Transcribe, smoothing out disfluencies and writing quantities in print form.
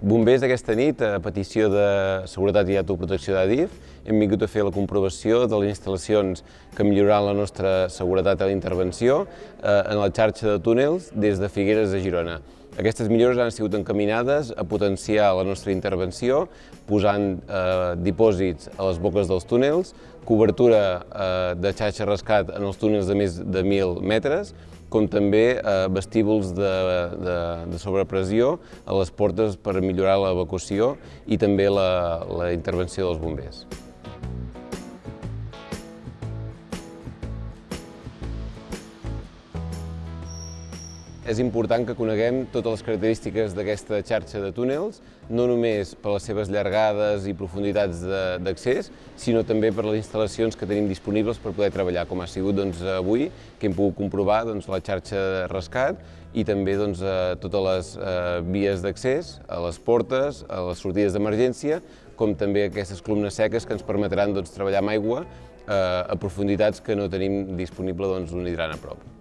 Bombers aquesta nit, a petició de Seguretat i Autoprotecció d'Adif, hem vingut a fer la comprovació de les instal·lacions que milloraran la nostra seguretat a la intervenció en la xarxa de túnels des de Figueres a Girona. Aquestes millores han sigut encaminades a potenciar la nostra intervenció, posant dipòsits a les boques dels túnels, cobertura de xarxa rescat en els túnels de més de 1.000 metres, com també vestíbuls de sobrepressió a les portes per millorar l'evacuació i també la intervenció dels bombers. És important que coneguem totes les característiques d'aquesta xarxa de túnels, no només per les seves llargades i profunditats d'accés, sinó també per les instal·lacions que tenim disponibles per poder treballar, com ha sigut avui, que hem pogut comprovar la xarxa de rescat i també totes les vies d'accés, a les portes, a les sortides d'emergència, com també aquestes columnes seques que ens permetran treballar amb aigua a profunditats que no tenim disponible un hidrant a prop.